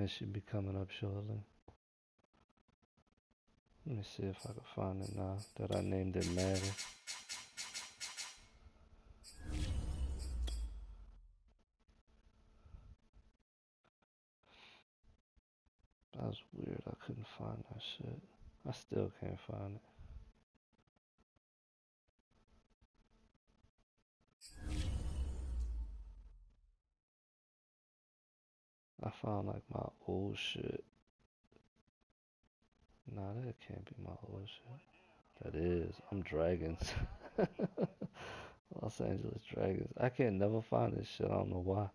Madden should be coming up shortly. Let me see if I can find it now that I named it Madden. That was weird. I couldn't find that shit. I still can't find it. I found like my old shit. Nah, that can't be my old shit. That is. I'm Dragons. Los Angeles Dragons. I can't never find this shit. I don't know why.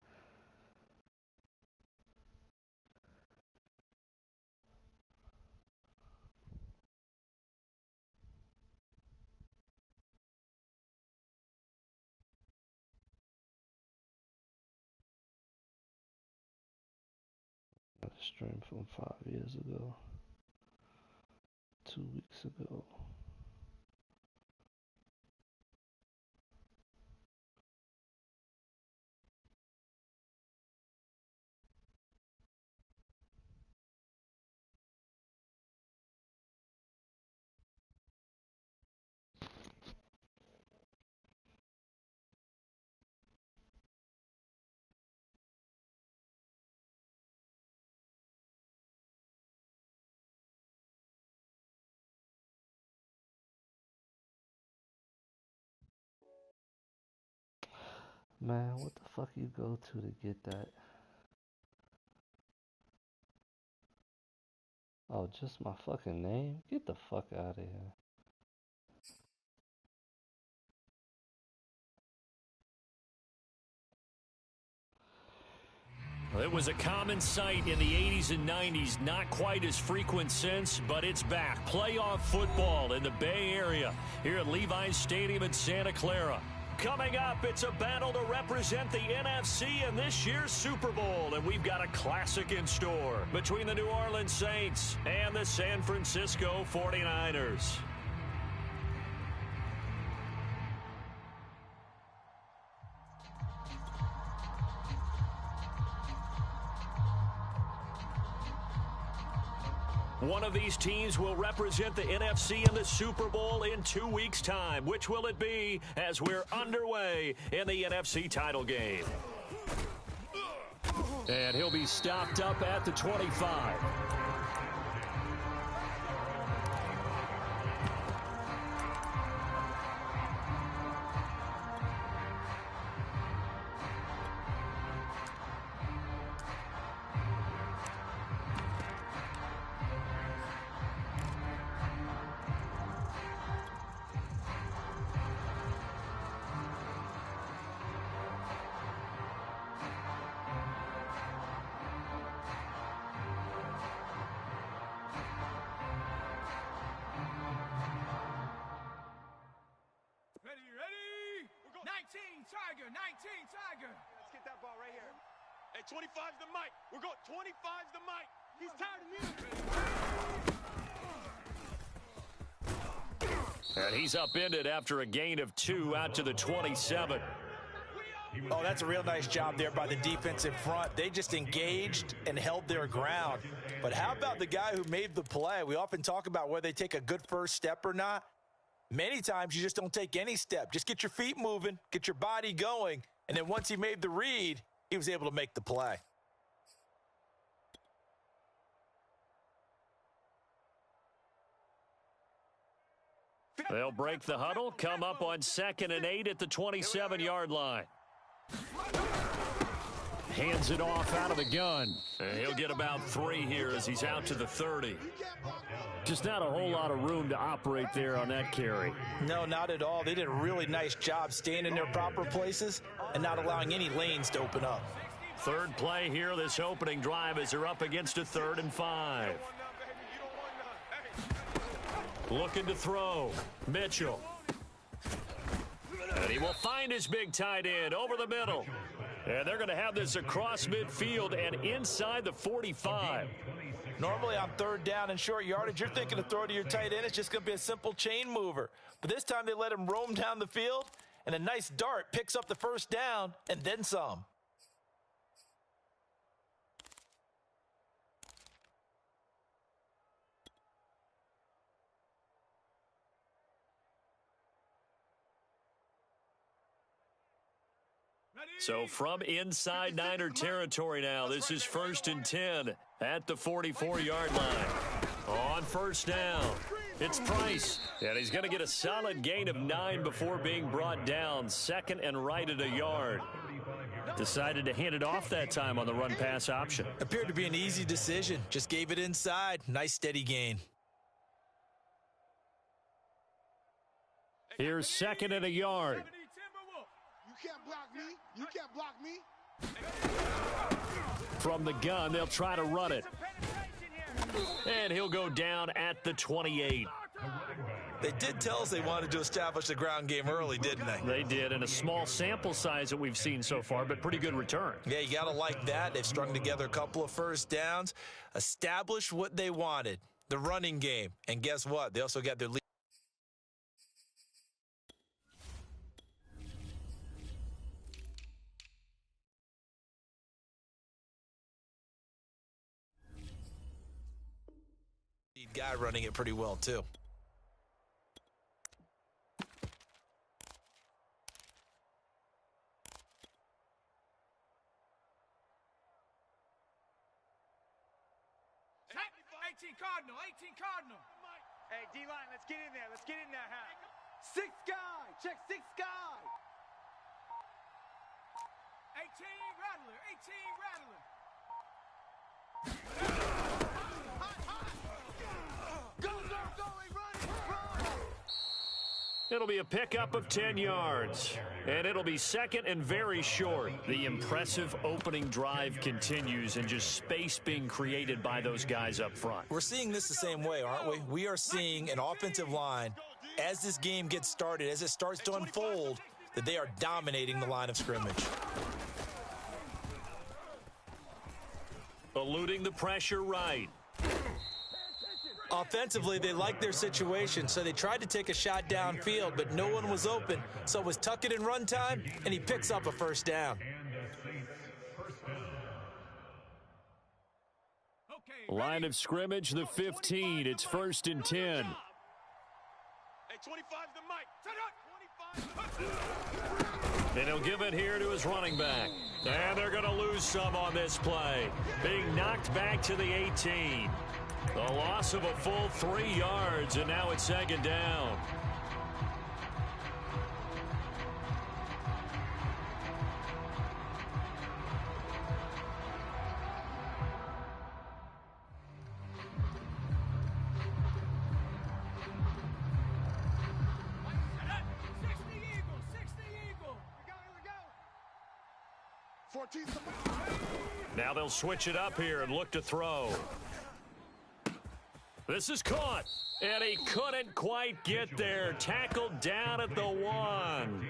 I streamed from 5 years ago. 2 weeks ago. Man, what the fuck you go to get that? Oh, just my fucking name? Get the fuck out of here. It was a common sight in the 80s and 90s, not quite as frequent since, but it's back. Playoff football in the Bay Area here at Levi's Stadium in Santa Clara. Coming up, it's a battle to represent the NFC in this year's Super Bowl, and we've got a classic in store between the New Orleans Saints and the San Francisco 49ers. One of these teams will represent the NFC in the Super Bowl in 2 weeks' time. Which will it be as we're underway in the NFC title game? And he'll be stopped up at the 25. Tiger, 19, Tiger. Let's get that ball right here. Hey, 25's the mic. We're going 25's the mic. He's tired of me. And he's upended after a gain of 2 out to the 27. Oh, that's a real nice job there by the defensive front. They just engaged and held their ground. But how about the guy who made the play? We often talk about whether they take a good first step or not. Many times you just don't take any step. Just get your feet moving, get your body going, and then once he made the read, he was able to make the play. They'll break the huddle, come up on 2nd and 8 at the 27-yard line. Hands it off out of the gun. And he'll get about 3 here as he's out to the 30. Just not a whole lot of room to operate there on that carry. No, not at all. They did a really nice job staying in their proper places and not allowing any lanes to open up. Third play here, this opening drive, as they're up against a 3rd and 5. Looking to throw. Mitchell. And he will find his big tight end over the middle. And they're going to have this across midfield and inside the 45. Normally on 3rd down and short yardage, you're thinking to throw to your tight end. It's just going to be a simple chain mover. But this time they let him roam down the field, and a nice dart picks up the 1st down and then some. So from inside Niner territory now, this is 1st and 10 at the 44-yard line. On first down, it's Price. And he's going to get a solid gain of 9 before being brought down. 2nd and right at a yard. Decided to hand it off that time on the run-pass option. Appeared to be an easy decision. Just gave it inside. Nice steady gain. Here's 2nd and a yard. You can't block me. You can't block me. From the gun, they'll try to run it. And he'll go down at the 28. They did tell us they wanted to establish the ground game early, didn't they? They did, and a small sample size that we've seen so far, but pretty good return. Yeah, you got to like that. They've strung together a couple of first downs, established what they wanted, the running game. And guess what? They also got their lead. Guy running it pretty well, too. Cardinal, 18 Cardinal. Hey, D-line, let's get in there. Let's get in there, huh? 6 guy. Check 6 guy. 18 Rattler. 18 Rattler. Go, going, running, run. It'll be a pickup of 10 yards. And it'll be 2nd and very short. The impressive opening drive continues and just space being created by those guys up front. We're seeing this the same way, aren't we? We are seeing an offensive line, as this game gets started, as it starts to unfold, that they are dominating the line of scrimmage. Eluding the pressure right. Offensively, they liked their situation, so they tried to take a shot downfield, but no one was open. So it was tuck it in run time, and he picks up a first down. Line of scrimmage, the 15. It's 1st and 10. Hey, 25's the mic. And he'll give it here to his running back. And they're going to lose some on this play. Being knocked back to the 18. The loss of a full 3 yards, and now it's 2nd down. Now they'll switch it up here and look to throw. This is caught, and he couldn't quite get there. Tackled down at the 1.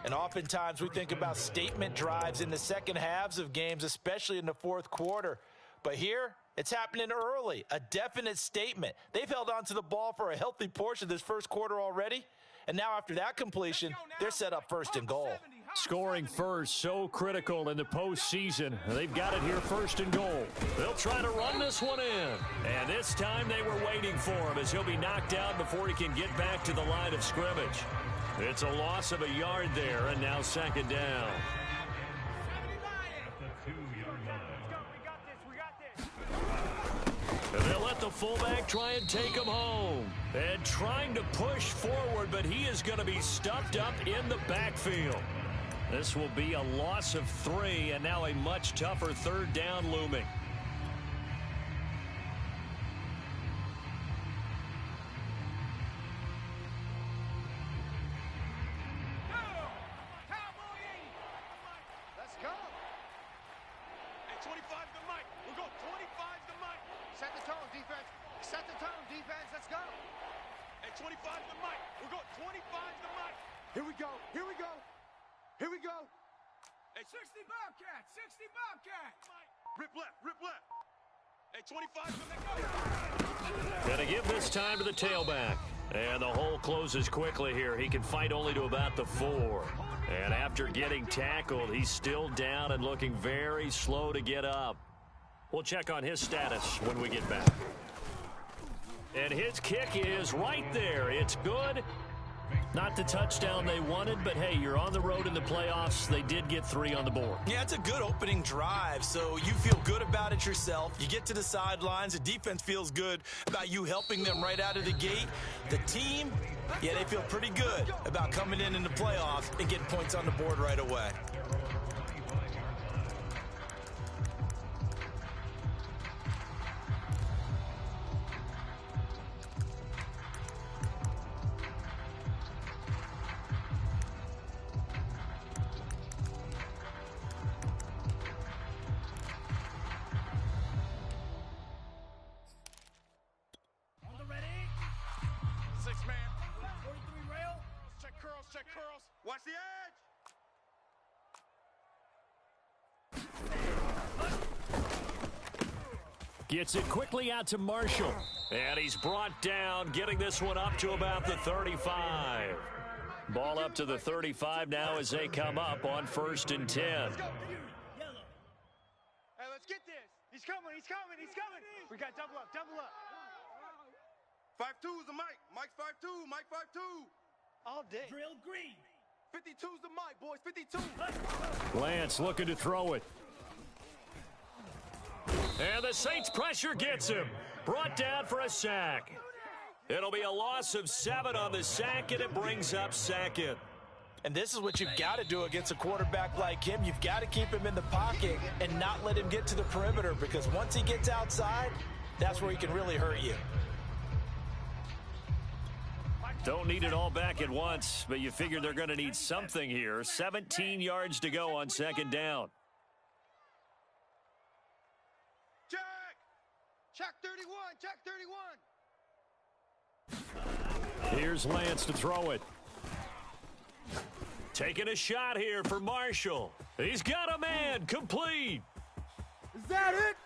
And oftentimes we think about statement drives in the second halves of games, especially in the fourth quarter. But here, it's happening early, a definite statement. They've held on to the ball for a healthy portion of this first quarter already. And now after that completion, they're set up 1st and goal. Scoring first, so critical in the postseason. They've got it here 1st and goal. They'll try to run this one in. And this time they were waiting for him as he'll be knocked down before he can get back to the line of scrimmage. It's a loss of a yard there, and now 2nd down. And they'll let the fullback try and take him home. And trying to push forward, but he is going to be stuffed up in the backfield. This will be a loss of 3, and now a much tougher 3rd down looming. Let's go. Hey, 25's the mic. We'll go 25's the mic. Set the tone, defense. Set the tone, defense. Let's go. Hey, 25's the mic. We'll go 25's the mic. Here we go. Here we go. Here we go. Hey, 60 Bobcat. 60 Bobcat. Rip left. Rip left. Hey, 25's the mic. Gonna give this time to the tailback. And the hole closes quickly here. He can fight only to about the 4. And after getting tackled, he's still down and looking very slow to get up. We'll check on his status when we get back. And his kick is right there. It's good. Not the touchdown they wanted, but hey, you're on the road in the playoffs. They did get 3 on the board. Yeah, it's a good opening drive, so you feel good about it yourself. You get to the sidelines. The defense feels good about you helping them right out of the gate. The team, yeah, they feel pretty good about coming in the playoffs and getting points on the board right away. Watch the edge. Gets it quickly out to Marshall. And he's brought down, getting this one up to about the 35. Ball up to the 35 now as they come up on 1st and 10. Hey, let's get this. He's coming. We got double up. 5'2" is the Mike. Mike's 5'2". Mike 5'2". All day. Drill green. 52's the Mike, boys. 52. Lance looking to throw it. And the Saints pressure gets him. Brought down for a sack. It'll be a loss of 7 on the sack, and it brings up 2nd. And this is what you've got to do against a quarterback like him. You've got to keep him in the pocket and not let him get to the perimeter, because once he gets outside, that's where he can really hurt you. Don't need it all back at once, but you figure they're going to need something here. 17 yards to go on 2nd down. Check 31. Check 31. Here's Lance to throw it. Taking a shot here for Marshall. He's got a man. Complete. Is that it?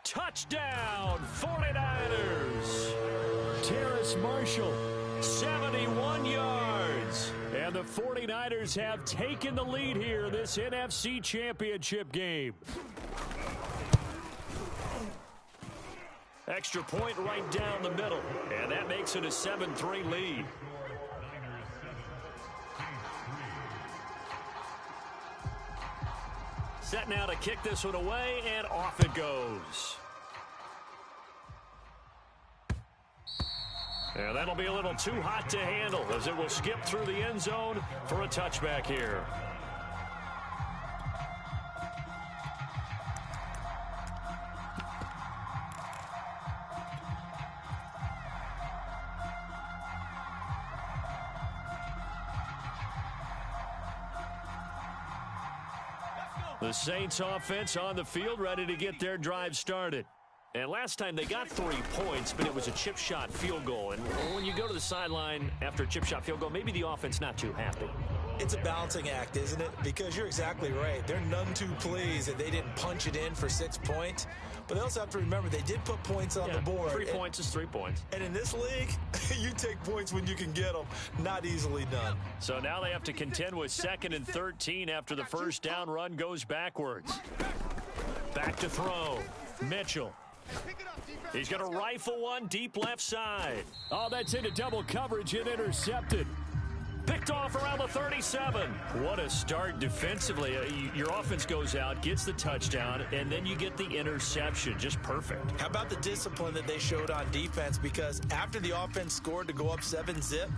Touchdown, 49ers. Terrace Marshall, 71 yards. And the 49ers have taken the lead here in this NFC Championship game. Extra point right down the middle. And that makes it a 7-3 lead. Set now to kick this one away, and off it goes. And that'll be a little too hot to handle as it will skip through the end zone for a touchback here. The Saints offense on the field, ready to get their drive started. And last time they got 3 points, but it was a chip shot field goal. And when you go to the sideline after a chip shot field goal, maybe the offense not too happy. It's a balancing act, isn't it? Because you're exactly right. They're none too pleased that they didn't punch it in for 6 points. But they also have to remember they did put points on the board. 3 points is 3 points. And in this league, you take points when you can get them. Not easily done. So now they have to contend with 2nd and 13 after the first down run goes backwards. Back to throw. Mitchell. He's going to rifle one deep left side. Oh, that's into double coverage and intercepted. Picked off around the 37. What a start defensively. Your offense goes out, gets the touchdown, and then you get the interception. Just perfect. How about the discipline that they showed on defense? Because after the offense scored to go up 7-zip,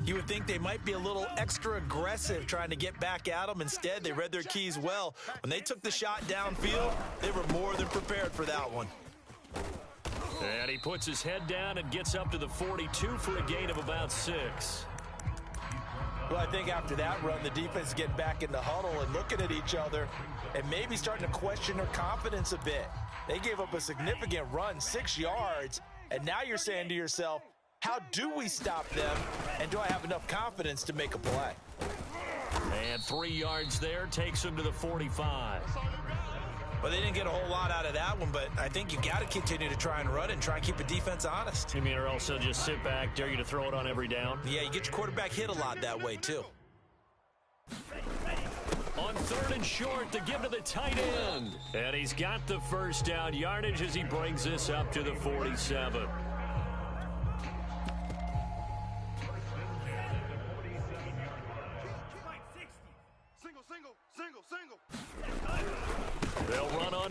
you would think they might be a little extra aggressive trying to get back at them. Instead, they read their keys well. When they took the shot downfield, they were more than prepared for that one. And he puts his head down and gets up to the 42 for a gain of about 6. Well, I think after that run, the defense is getting back in the huddle and looking at each other and maybe starting to question their confidence a bit. They gave up a significant run, 6 yards, and now you're saying to yourself, how do we stop them, and do I have enough confidence to make a play? And 3 yards there takes them to the 45. Well, they didn't get a whole lot out of that one, but I think you got to continue to try and run and try and keep the defense honest. You mean, or else they'll just sit back, dare you to throw it on every down? Yeah, you get your quarterback hit a lot that way, too. On 3rd and short, to give to the tight end. And he's got the first down yardage as he brings this up to the 47.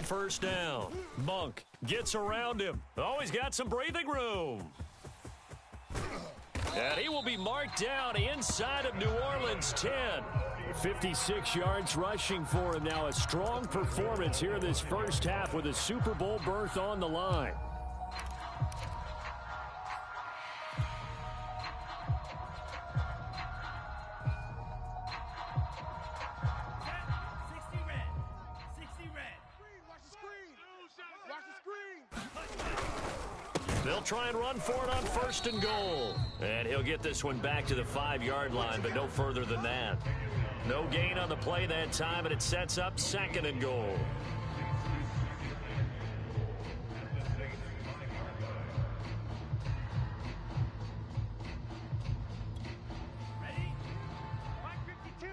on first down. Monk gets around him. Oh, he's got some breathing room. And he will be marked down inside of New Orleans 10. 56 yards rushing for him now. A strong performance here this first half with a Super Bowl berth on the line. They'll try and run for it on first and goal. And he'll get this one back to the 5-yard line, but no further than that. No gain on the play that time, and it sets up second and goal. Ready? 552.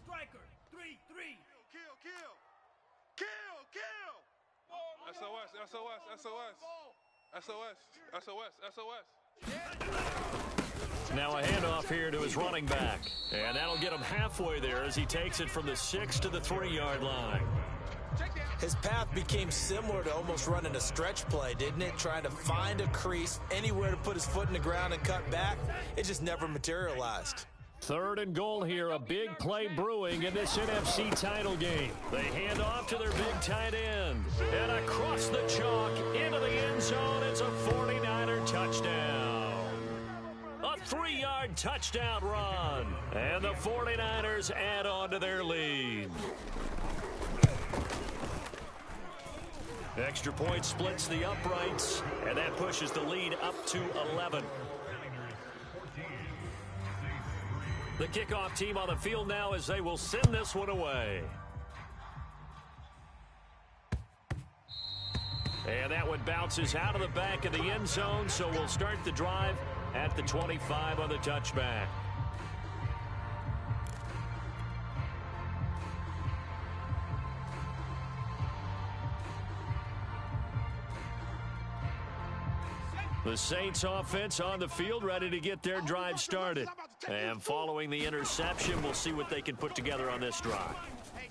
Striker. 3-3. Kill. SOS. Now a handoff here to his running back. And that'll get him halfway there as he takes it from the 6 to the 3-yard line. His path became similar to almost running a stretch play, didn't it? Trying to find a crease, anywhere to put his foot in the ground and cut back. It just never materialized. Third and goal here, a big play brewing in this NFC title game. They hand off to their big tight end. And across the chalk into the end zone, it's a 49er touchdown. A 3-yard touchdown run. And the 49ers add on to their lead. Extra point splits the uprights, and that pushes the lead up to 11. The kickoff team on the field now as they will send this one away. And that one bounces out of the back of the end zone, so we'll start the drive at the 25 on the touchback. The Saints offense on the field ready to get their drive started. And following the interception, we'll see what they can put together on this drive.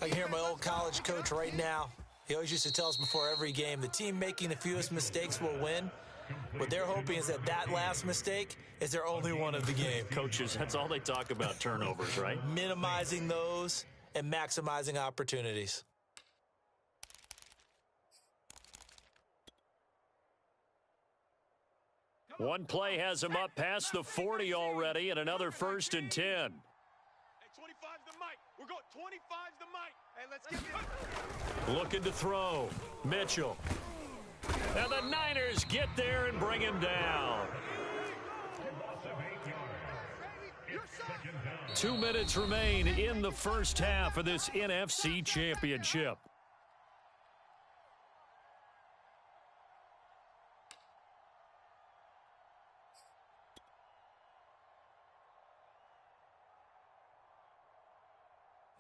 I can hear my old college coach right now. He always used to tell us before every game, the team making the fewest mistakes will win. What they're hoping is that that last mistake is their only one of the game. Coaches, that's all they talk about, turnovers, right? Minimizing those and maximizing opportunities. One play has him up past the 40 already, and another 1st and 10. Hey, 25's the mic. We're going 25's the mic. Hey, let's get it. Looking to throw. Mitchell. And the Niners get there and bring him down. 2 minutes remain in the first half of this NFC Championship.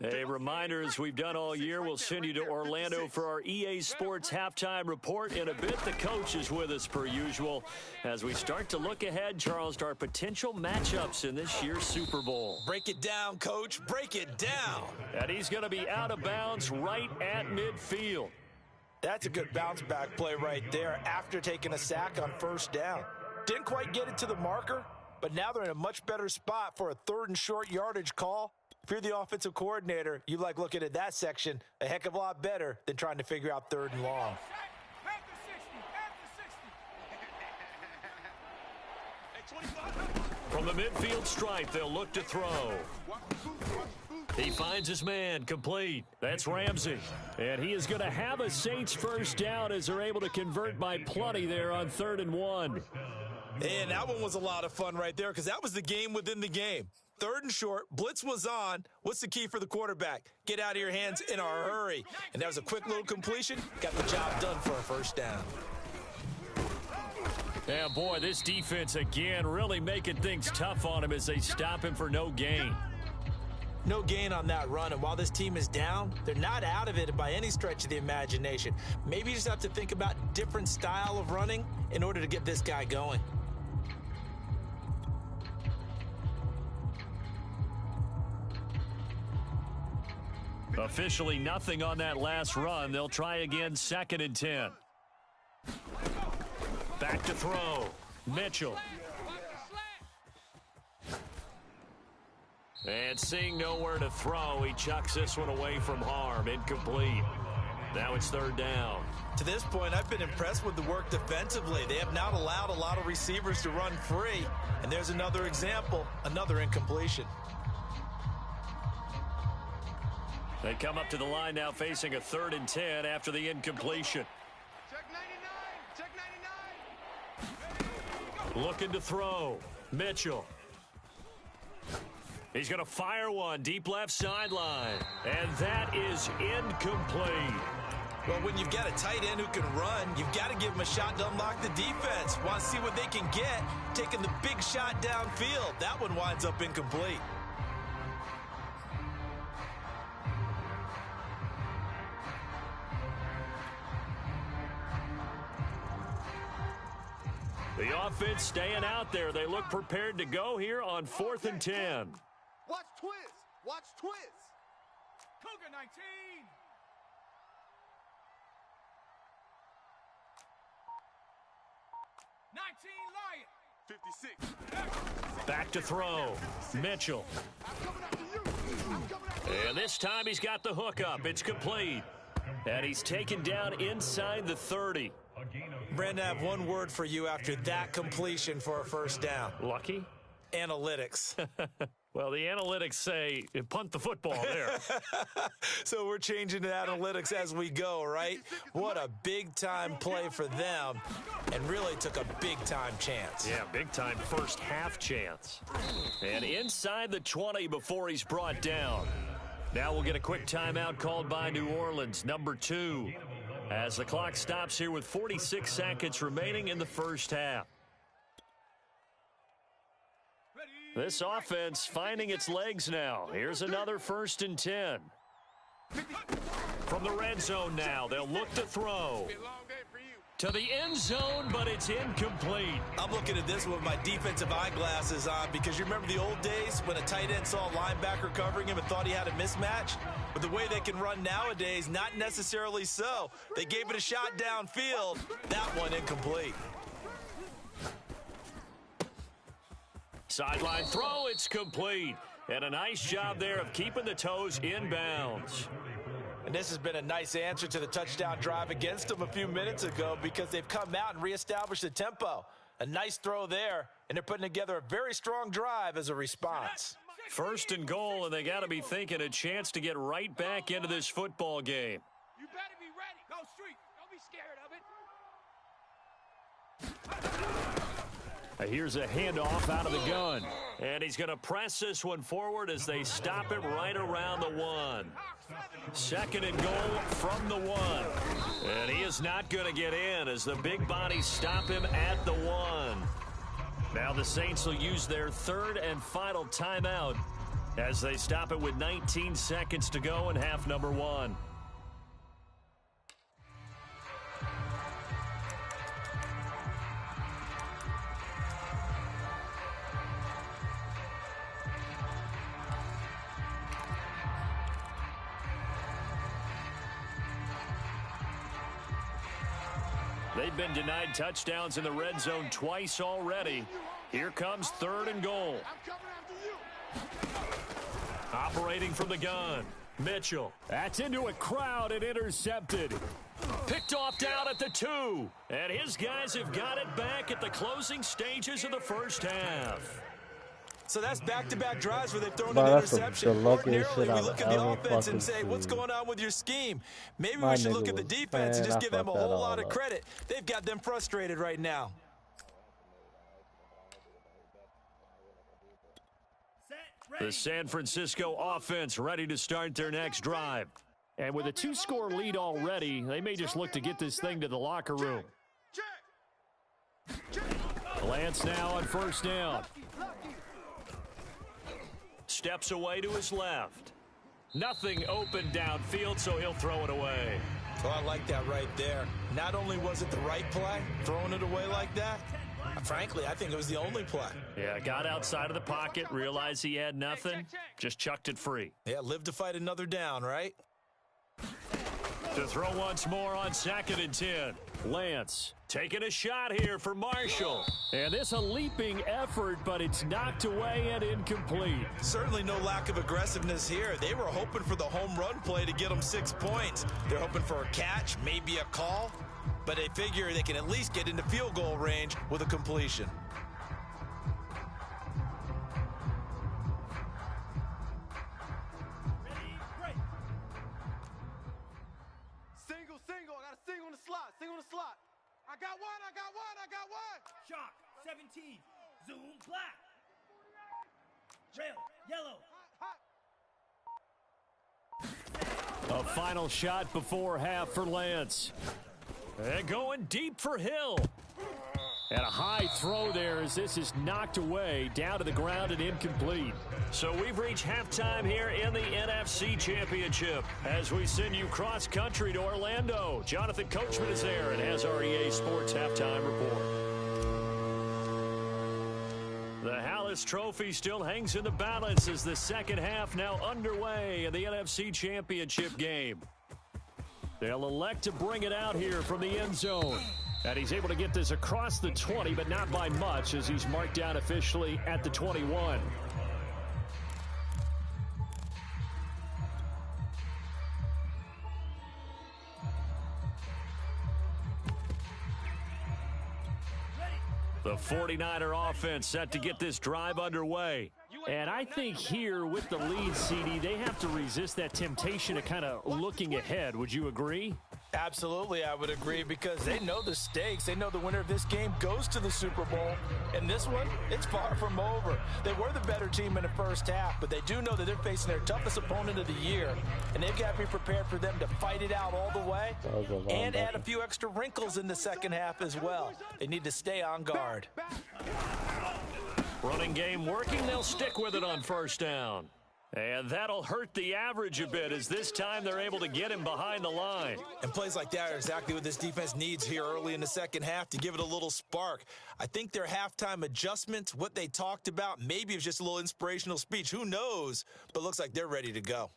A reminder, as we've done all year, we'll send you to Orlando for our EA Sports halftime report. In a bit, the coach is with us per usual as we start to look ahead, Charles, to our potential matchups in this year's Super Bowl. Break it down, Coach. Break it down. And he's going to be out of bounds right at midfield. That's a good bounce back play right there after taking a sack on first down. Didn't quite get it to the marker, but now they're in a much better spot for a 3rd and short yardage call. If you're the offensive coordinator, you like looking at that section a heck of a lot better than trying to figure out 3rd and long. From the midfield stripe, they'll look to throw. He finds his man, complete. That's Ramsey. And he is going to have a Saints first down as they're able to convert by plenty there on 3rd and 1. And that one was a lot of fun right there because that was the game within the game. 3rd and short, blitz was on. What's the key for the quarterback? Get out of your hands in a hurry. And that was a quick little completion. Got the job done for a first down. Yeah, boy, this defense again really making things tough on him as they stop him for no gain. No gain on that run, and while this team is down, they're not out of it by any stretch of the imagination. Maybe you just have to think about different style of running in order to get this guy going. Officially nothing on that last run. They'll try again, 2nd and 10. Back to throw. Mitchell. And seeing nowhere to throw, he chucks this one away from harm. Incomplete. Now it's 3rd down. To this point, I've been impressed with the work defensively. They have not allowed a lot of receivers to run free. And there's another example, another incompletion. They come up to the line now facing a 3rd and 10 after the incompletion. Check 99. Check 99. Looking to throw. Mitchell. He's going to fire one deep left sideline. And that is incomplete. Well, when you've got a tight end who can run, you've got to give him a shot to unlock the defense. Want to see what they can get, taking the big shot downfield. That one winds up incomplete. The offense staying out there. They look prepared to go here on 4th and 10. Watch Twiz. Watch Twiz. Cougar 19. Lion. 56. Back to throw. Mitchell. And this time he's got the hook up. It's complete. And he's taken down inside the 30. Brandon, I have one word for you after that completion for a 1st down. Lucky? Analytics. Well, the analytics say punt the football there. So we're changing to analytics as we go, right? What a big-time play for them, and really took a big-time chance. Yeah, big-time first half chance. And inside the 20 before he's brought down. Now we'll get a quick timeout called by New Orleans, number 2, as the clock stops here with 46 seconds remaining in the first half. This offense finding its legs now. Here's another 1st and 10. From the red zone now, they'll look to throw. To the end zone, but it's incomplete. I'm looking at this with my defensive eyeglasses on because you remember the old days when a tight end saw a linebacker covering him and thought he had a mismatch? But the way they can run nowadays, not necessarily so. They gave it a shot downfield. That one incomplete. Sideline throw, it's complete. And a nice job there of keeping the toes in bounds. And this has been a nice answer to the touchdown drive against them a few minutes ago because they've come out and reestablished the tempo. A nice throw there, and they're putting together a very strong drive as a response. 1st and goal, and they got to be thinking a chance to get right back into this football game. You better be ready. Go street. Don't be scared of it. Here's a handoff out of the gun. And he's going to press this one forward as they stop it right around the 1. 2nd and goal from the 1. And he is not going to get in as the big bodies stop him at the 1. Now the Saints will use their 3rd and final timeout as they stop it with 19 seconds to go in half number 1. They've been denied touchdowns in the red zone twice already. Here comes 3rd and goal. Operating from the gun. Mitchell. That's into a crowd and intercepted. Picked off down at the 2. And his guys have got it back at the closing stages of the first half. So that's back-to-back drives where they've thrown Bro, an that's interception. the luckiest Ordinarily, shit we I've look at the ever offense and fucking say, what's seen. going on with your scheme? Maybe My we should nigga look at the was- defense and man, just I give them a fucked that whole all lot of up. credit. They've got them frustrated right now. Set. The Ready. San Francisco offense ready to start their next drive. And with a 2-score lead already, they may just look to get this thing to the locker room. Lance now on 1st down. Steps away to his left. Nothing open downfield, so he'll throw it away. Well, I like that right there. Not only was it the right play, throwing it away like that, frankly, I think it was the only play. Yeah, got outside of the pocket, realized he had nothing, just chucked it free. Yeah, live to fight another down, right? To throw once more on 2nd and 10. Lance taking a shot here for Marshall. And this a leaping effort, but it's knocked away and incomplete. Certainly no lack of aggressiveness here. They were hoping for the home run play to get them 6 points. They're hoping for a catch, maybe a call, but they figure they can at least get into field goal range with a completion. Single. I got a single on the slot. I got one. Shark, 17. Zoom, black. Rail, yellow. A final shot before half for Lance. And going deep for Hill. And a high throw there as this is knocked away, down to the ground and incomplete. So we've reached halftime here in the NFC Championship as we send you cross-country to Orlando. Jonathan Coachman is there and has our EA Sports Halftime Report. The Hallis Trophy still hangs in the balance as the second half now underway in the NFC Championship game. They'll elect to bring it out here from the end zone. And he's able to get this across the 20, but not by much as he's marked down officially at the 21. The 49er offense set to get this drive underway. And I think here with the lead, CD, they have to resist that temptation of kind of looking ahead. Would you agree? Absolutely, I would agree, because they know the stakes. They know the winner of this game goes to the Super Bowl. And this one, it's far from over. They were the better team in the first half, but they do know that they're facing their toughest opponent of the year. And they've got to be prepared for them to fight it out all the way and add a few extra wrinkles in the second half as well. They need to stay on guard. Running game working. They'll stick with it on first down. And that'll hurt the average a bit as this time they're able to get him behind the line. And plays like that are exactly what this defense needs here early in the second half to give it a little spark. I think their halftime adjustments, what they talked about, maybe it was just a little inspirational speech. Who knows? But looks like they're ready to go.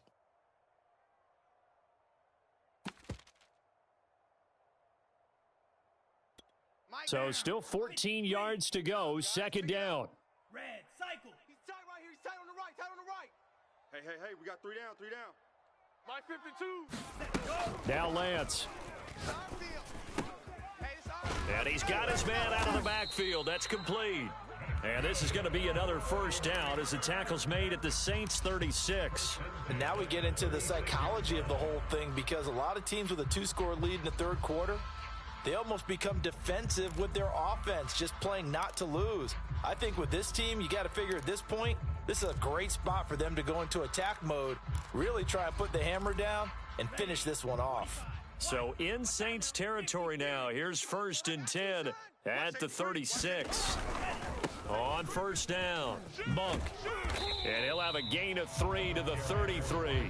So still 14 yards to go, second down. Red, cycle. He's tight right here. He's tight on the right. Hey, we got three down. My 52. Now Lance. And he's got his man out of the backfield. That's complete. And this is going to be another first down as the tackle's made at the Saints 36. And now we get into the psychology of the whole thing, because a lot of teams with a 2-score lead in the third quarter, they almost become defensive with their offense, just playing not to lose. I think with this team, you got to figure at this point, this is a great spot for them to go into attack mode, really try and put the hammer down and finish this one off. So in Saints territory now, here's 1st and 10 at the 36. On first down, Monk. And he'll have a gain of 3 to the 33.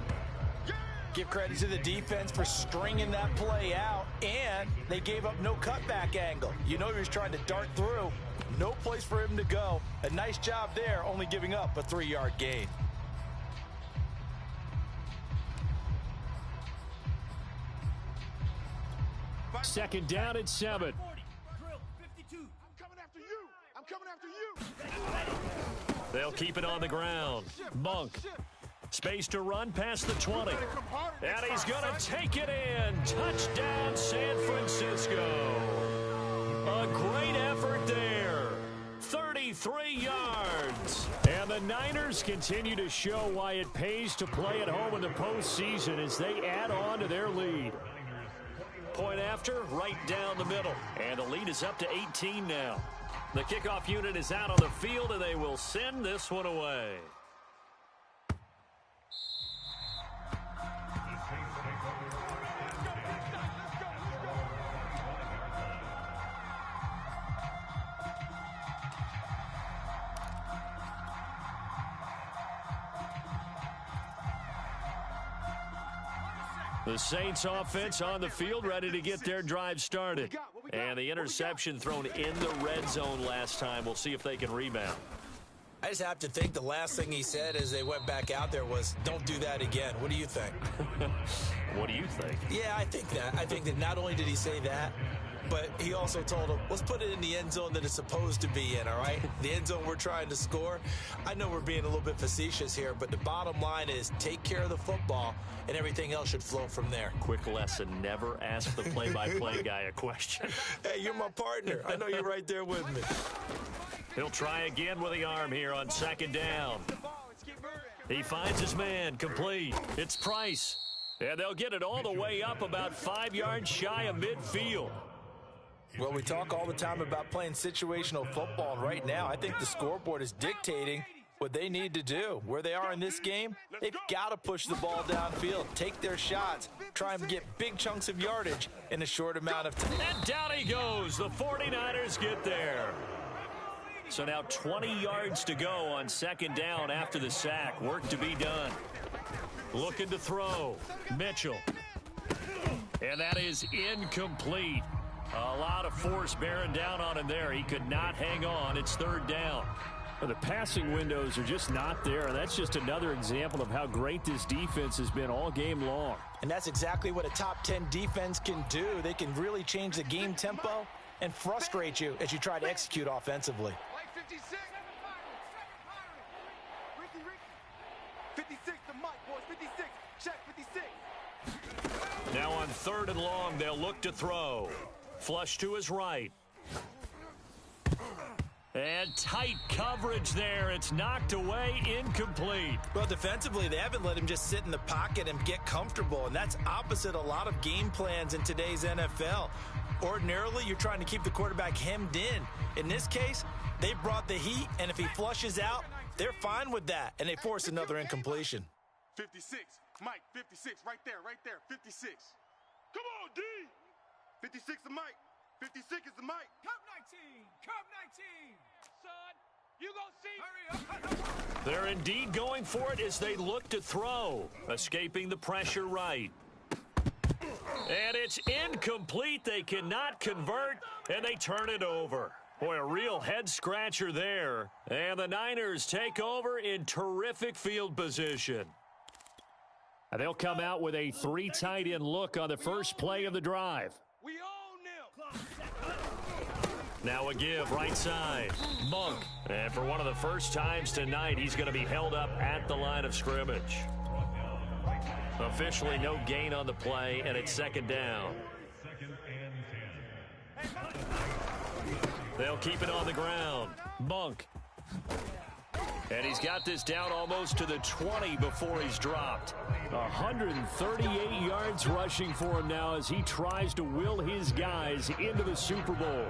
Give credit to the defense for stringing that play out, and they gave up no cutback angle. You know he was trying to dart through. No place for him to go. A nice job there, only giving up a 3-yard gain. Second down at 7. Drill, 52. I'm coming after you. They'll keep it on the ground. Monk. Space to run past the 20. And he's going to take it in. Touchdown, San Francisco. A great effort there. 33 yards. And the Niners continue to show why it pays to play at home in the postseason as they add on to their lead. Point after, right down the middle. And the lead is up to 18 now. The kickoff unit is out on the field, and they will send this one away. The Saints offense on the field ready to get their drive started. And the interception thrown in the red zone last time. We'll see if they can rebound. I just have to think the last thing he said as they went back out there was, don't do that again. What do you think? What do you think? Yeah, I think that. I think that not only did he say that, but he also told him, let's put it in the end zone that it's supposed to be in, all right? The end zone we're trying to score. I know we're being a little bit facetious here, but the bottom line is take care of the football, and everything else should flow from there. Quick lesson, never ask the play-by-play guy a question. Hey, you're my partner. I know you're right there with me. He'll try again with the arm here on second down. He finds his man, complete. It's Price. And they'll get it all the way up about 5 yards shy of midfield. Well, we talk all the time about playing situational football, and right now I think the scoreboard is dictating what they need to do. Where they are in this game, they've got to push the ball downfield, take their shots, try and get big chunks of yardage in a short amount of time. And down he goes. The 49ers get there. So now 20 yards to go on second down after the sack. Work to be done. Looking to throw. Mitchell. And that is incomplete. A lot of force bearing down on him there. He could not hang on. It's third down. Well, the passing windows are just not there. That's just another example of how great this defense has been all game long. And that's exactly what a top 10 defense can do. They can really change the game tempo and frustrate you as you try to execute offensively. 56. 56 to Mike, boys. 56. Check 56. Now on third and long, they'll look to throw. Flush to his right. And tight coverage there. It's knocked away, incomplete. Well, defensively, they haven't let him just sit in the pocket and get comfortable, and that's opposite a lot of game plans in today's NFL. Ordinarily, you're trying to keep the quarterback hemmed in. In this case, they brought the heat, and if he flushes out, they're fine with that, and they force another incompletion. 56. Mike, 56. Right there, 56. Come on, D. 56 to Mike. 56 is the Mike. Cup 19. Cup 19. Son, you gonna see. Hurry up. They're indeed going for it as they look to throw. Escaping the pressure right. And it's incomplete. They cannot convert, and they turn it over. Boy, a real head-scratcher there. And the Niners take over in terrific field position. And they'll come out with a 3 tight end look on the first play of the drive. We own them. Now a give right side. Monk. And for one of the first times tonight, he's going to be held up at the line of scrimmage. Officially no gain on the play, and it's second down. They'll keep it on the ground. Monk. And he's got this down almost to the 20 before he's dropped. 138 yards rushing for him now as he tries to will his guys into the Super Bowl.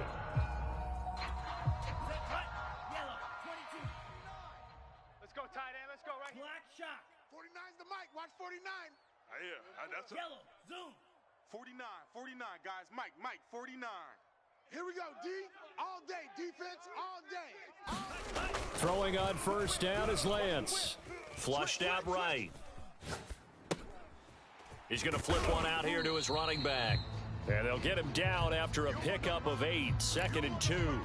Yellow, 22. Let's go, tight end. Let's go right here. Black shock. 49's the Mike. Watch 49. That's Yellow, zoom. 49, guys. Mike, 49. Here we go, D. All day, defense, all day. Throwing on first down is Lance. Flushed out right. He's going to flip one out here to his running back. And they'll get him down after a pickup of 8, 2nd and 2.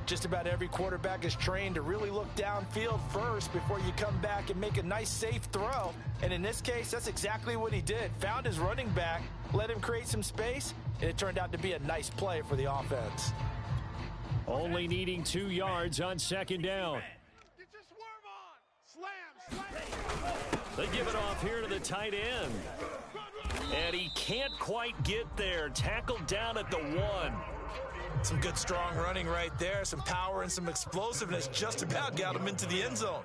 Just about every quarterback is trained to really look downfield first before you come back and make a nice, safe throw. And in this case, that's exactly what he did. Found his running back, let him create some space, and it turned out to be a nice play for the offense. Only needing 2 yards on second down. Get your swerve on. Slam. They give it off here to the tight end. And he can't quite get there. Tackled down at the 1. Some good, strong running right there. Some power and some explosiveness just about got him into the end zone.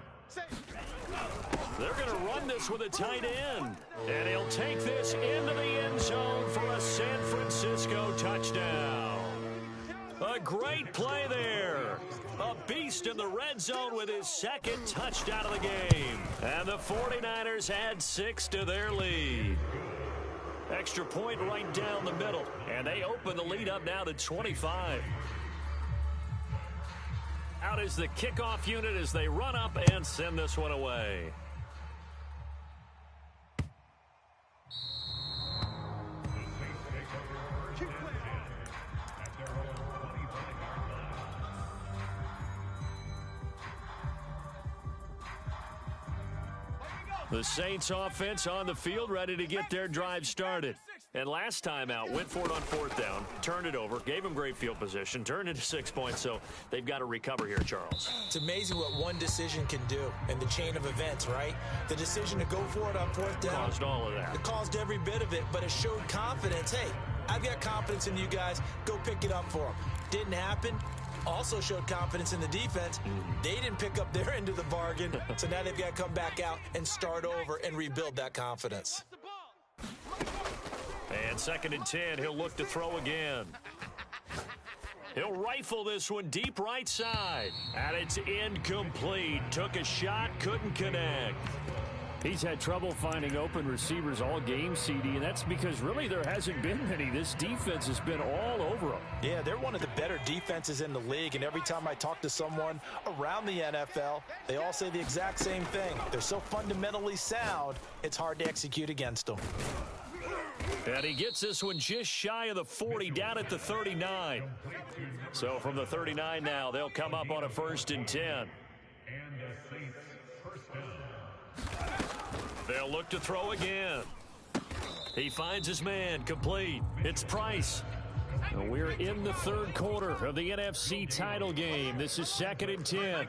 They're going to run this with a tight end. And he'll take this into the end zone for a San Francisco touchdown. A great play there. A beast in the red zone with his 2nd touchdown of the game. And the 49ers add 6 to their lead. Extra point right down the middle. And they open the lead up now to 25. Out is the kickoff unit as they run up and send this one away. The Saints offense on the field, ready to get their drive started. And last time out, went for it on fourth down, turned it over, gave them great field position, turned into 6 points, so they've got to recover here, Charles. It's amazing what one decision can do in the chain of events, right? The decision to go for it on fourth down. Caused all of that. It caused every bit of it, but it showed confidence. Hey, I've got confidence in you guys. Go pick it up for them. Didn't happen. Also showed confidence in the defense. They didn't pick up their end of the bargain, so now they've got to come back out and start over and rebuild that confidence. And 2nd and 10, he'll look to throw again. He'll rifle this one deep right side. And it's incomplete. Took a shot, couldn't connect. He's had trouble finding open receivers all game, CD, and that's because really there hasn't been many. This defense has been all over them. Yeah, they're one of the better defenses in the league, and every time I talk to someone around the NFL, they all say the exact same thing. They're so fundamentally sound, it's hard to execute against them. And he gets this one just shy of the 40, down at the 39. So from the 39 now, they'll come up on a 1st and 10. They'll look to throw again. He finds his man, complete. It's Price. And we're in the 3rd quarter of the NFC title game. This is 2nd and 10.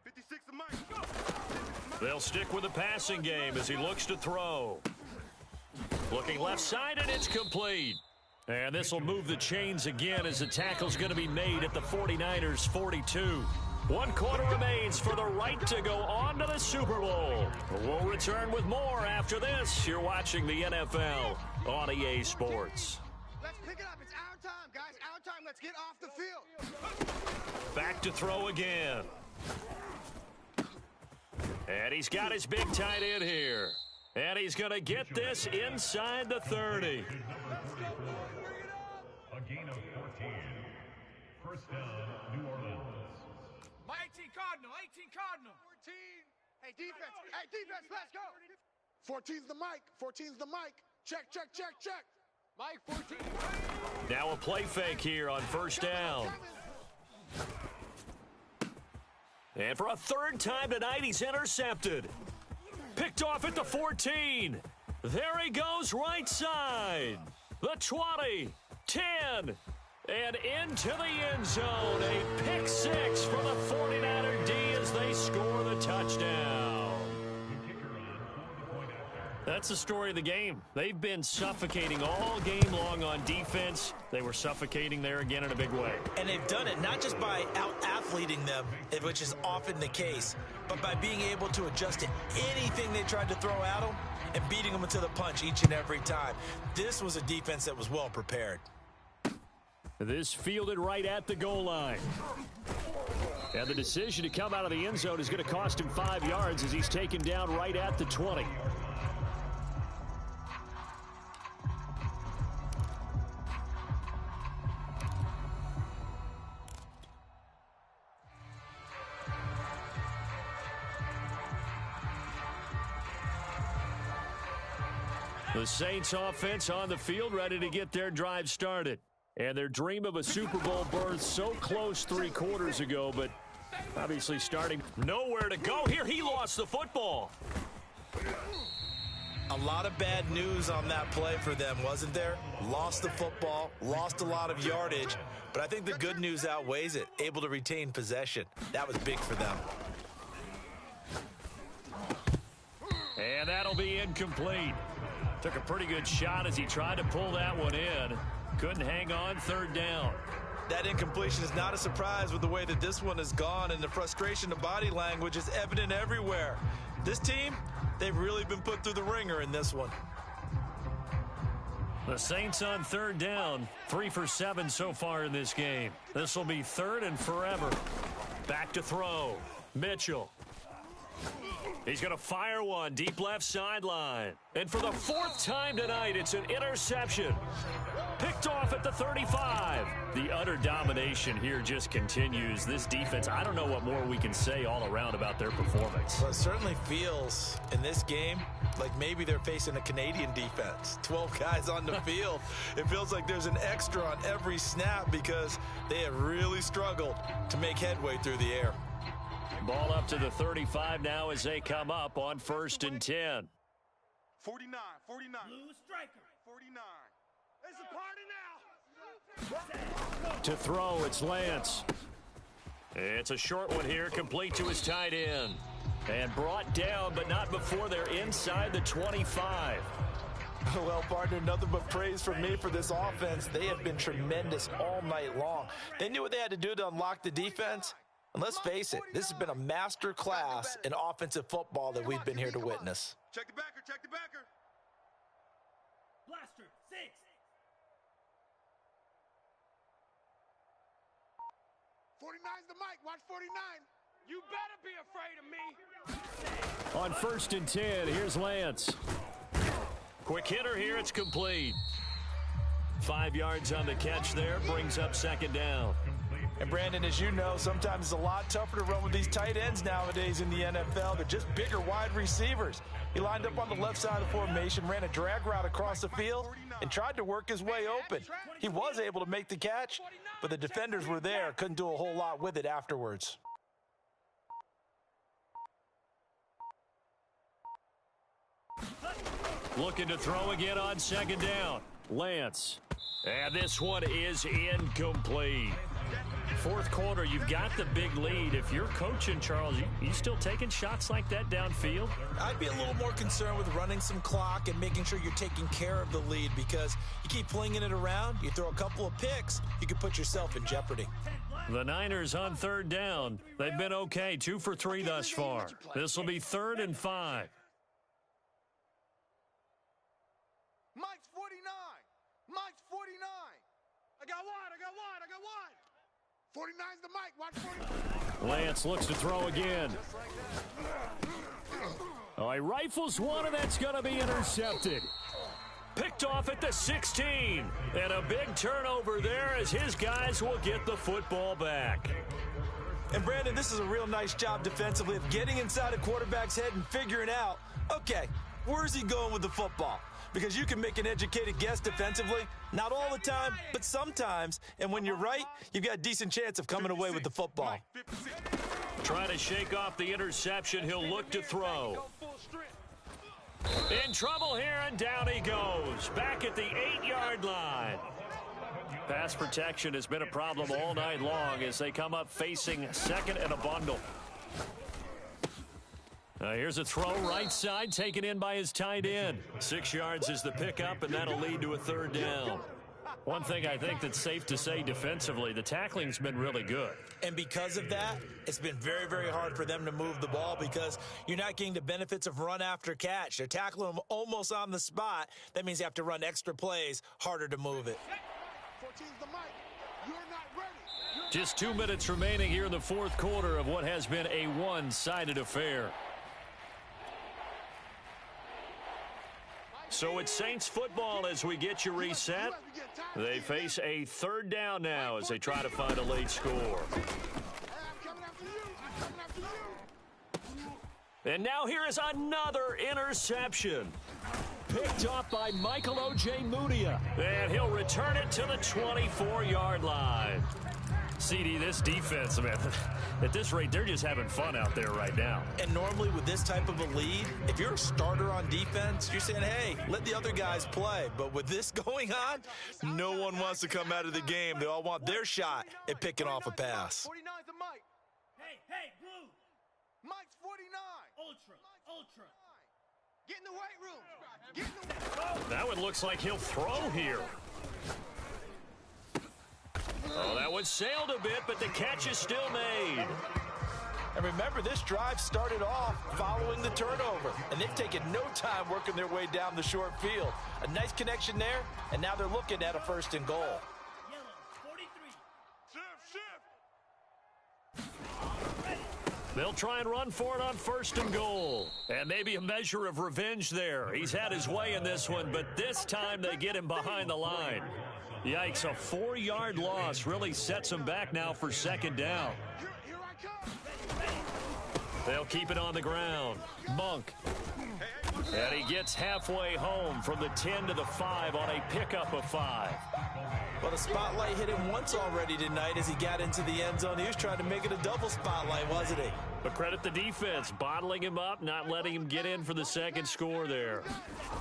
56 to Mike. Go. They'll stick with the passing game as he looks to throw. Looking left side, and it's complete. And this will move the chains again as the tackle's going to be made at the 49ers 42. 1 quarter remains for the right to go on to the Super Bowl. We'll return with more after this. You're watching the NFL on EA Sports. Let's pick it up. It's our time, guys. Our time. Let's get off the field. Back to throw again. And he's got his big tight end here. And he's going to get this inside the 30. A gain of 14. First down, New Orleans. 18 Cardinal, 18 Cardinal. 14. Hey, defense. Hey, defense. Let's go. 14's the mic. 14's the mic. Check, check, check, check. Mike, 14. Now a play fake here on 1st down. And for a 3rd time tonight, he's intercepted. Picked off at the 14. There he goes right side. The 20, 10, and into the end zone. A pick 6 for the 49er D as they score the touchdown. That's the story of the game. They've been suffocating all game long on defense. They were suffocating there again in a big way. And they've done it not just by out-athleting them, which is often the case, but by being able to adjust to anything they tried to throw at them and beating them to the punch each and every time. This was a defense that was well prepared. This fielded right at the goal line. And the decision to come out of the end zone is going to cost him 5 yards as he's taken down right at the 20. The Saints offense on the field ready to get their drive started. And their dream of a Super Bowl berth so close 3 quarters ago, but obviously starting nowhere to go. Here he lost the football. A lot of bad news on that play for them, wasn't there? Lost the football, lost a lot of yardage, but I think the good news outweighs it. Able to retain possession. That was big for them. And that'll be incomplete. Took a pretty good shot as he tried to pull that one in. Couldn't hang on, 3rd down. That incompletion is not a surprise with the way that this one has gone, and the frustration of body language is evident everywhere. This team, they've really been put through the ringer in this one. The Saints on 3rd down, 3 for 7 so far in this game. This will be 3rd and forever. Back to throw. Mitchell. He's going to fire one deep left sideline. And for the 4th time tonight, it's an interception. Picked off at the 35. The utter domination here just continues. This defense, I don't know what more we can say all around about their performance. Well, it certainly feels in this game like maybe they're facing a Canadian defense. 12 guys on the field. It feels like there's an extra on every snap because they have really struggled to make headway through the air. Ball up to the 35 now as they come up on 1st and 10. 49. Blue striker. 49. It's a party now. To throw, it's Lance. It's a short one here, complete to his tight end. And brought down, but not before they're inside the 25. Well, partner, nothing but praise from me for this offense. They have been tremendous all night long. They knew what they had to do to unlock the defense. And let's face it, this has been a master class in offensive football that we've been here to witness. Check the backer. Blaster, 6. 49's the mic. Watch 49. You better be afraid of me. On 1st and 10, here's Lance. Quick hitter here, it's complete. 5 yards on the catch there, brings up 2nd down. And Brandon, as you know, sometimes it's a lot tougher to run with these tight ends nowadays in the NFL. They're just bigger wide receivers. He lined up on the left side of the formation, ran a drag route across the field, and tried to work his way open. He was able to make the catch, but the defenders were there, couldn't do a whole lot with it afterwards. Looking to throw again on 2nd down. Lance. And this one is incomplete. 4th quarter, you've got the big lead. If you're coaching, Charles, you still taking shots like that downfield? I'd be a little more concerned with running some clock and making sure you're taking care of the lead, because you keep flinging it around, you throw a couple of picks, you could put yourself in jeopardy. The Niners on 3rd down. They've been okay, 2 for 3 thus far. This will be 3rd and 5. Mike's 49. I got one. 49's the mic. Watch 49. Lance looks to throw again. Oh, he rifles one, and that's going to be intercepted. Picked off at the 16. And a big turnover there as his guys will get the football back. And Brandon, this is a real nice job defensively of getting inside a quarterback's head and figuring out, okay, where's he going with the football? Because you can make an educated guess defensively, not all the time, but sometimes. And when you're right, you've got a decent chance of coming away with the football. Trying to shake off the interception, he'll look to throw. In trouble here, and down he goes. Back at the 8-yard line. Pass protection has been a problem all night long as they come up facing 2nd and a bundle. Here's a throw right side, taken in by his tight end. 6 yards is the pickup, and that'll lead to a 3rd down. One thing I think that's safe to say defensively, the tackling's been really good. And because of that, it's been very, very hard for them to move the ball because you're not getting the benefits of run after catch. They're tackling them almost on the spot. That means you have to run extra plays, harder to move it. 14's the mic. You're not ready. Just 2 minutes remaining here in the 4th quarter of what has been a one-sided affair. So it's Saints football as we get you reset. They face a 3rd down now as they try to find a late score. And now here is another interception. Picked off by Michael O.J. Mudia. And he'll return it to the 24-yard line. CD, this defense, man, at this rate, they're just having fun out there right now. And normally with this type of a lead, if you're a starter on defense, you're saying, hey, let the other guys play. But with this going on, no one wants to come out of the game. They all want their shot at picking off a pass. 49's the mic. Hey, blue. Mike's 49. Ultra. Get in the weight room. That one looks like he'll throw here. Oh, that one sailed a bit, but the catch is still made. And remember, this drive started off following the turnover, and they've taken no time working their way down the short field. A nice connection there, and now they're looking at a 1st and goal. Yellow, 43. Shift. They'll try and run for it on 1st and goal. And maybe a measure of revenge there. He's had his way in this one, but this time they get him behind the line. Yikes, a 4-yard loss really sets him back now for 2nd down. Here I come. They'll keep it on the ground. Monk. And he gets halfway home from the 10 to the 5 on a pickup of 5. Well, the spotlight hit him once already tonight as he got into the end zone. He was trying to make it a double spotlight, wasn't he? But credit the defense, bottling him up, not letting him get in for the second score there.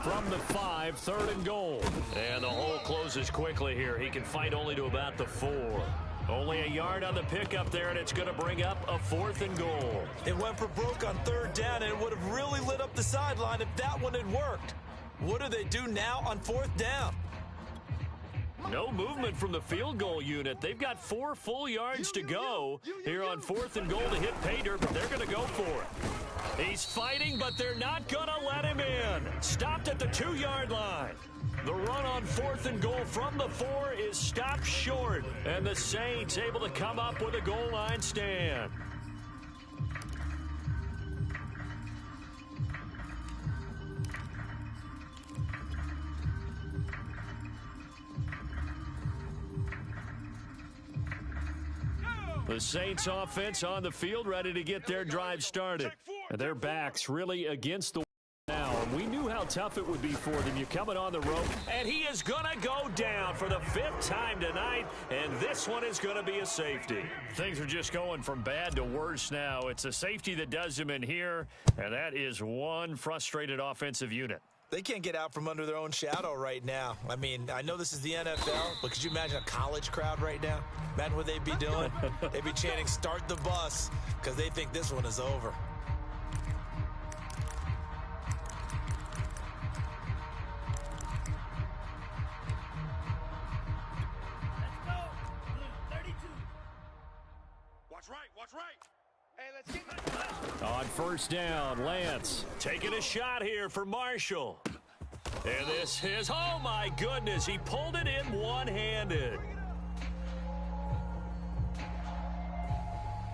From the 5, 3rd and goal. And the hole closes quickly here. He can fight only to about the 4. Only a yard on the pickup there, and it's going to bring up a 4th and goal. It went for broke on 3rd down, and it would have really lit up the sideline if that one had worked. What do they do now on 4th down? No movement from the field goal unit. They've got 4 full yards to go here on 4th and goal to hit pay dirt, but they're going to go for it. He's fighting, but they're not going to let him in. Stopped at the 2-yard line. The run on 4th and goal from the 4 is stopped short, and the Saints able to come up with a goal line stand. The Saints offense on the field, ready to get their drive started. And their backs really against the now. And we knew how tough it would be for them. You're coming on the rope, and he is going to go down for the 5th time tonight, and this one is going to be a safety. Things are just going from bad to worse now. It's a safety that does him in here, and that is one frustrated offensive unit. They can't get out from under their own shadow right now. I mean, I know this is the NFL, but could you imagine a college crowd right now? Imagine what they'd be doing. They'd be chanting, "Start the bus," because they think this one is over. Let's go. Blue 32. Watch right. Hey, let's get it. On 1st down, Lance taking a shot here for Marshall. And this is, oh my goodness, he pulled it in one-handed.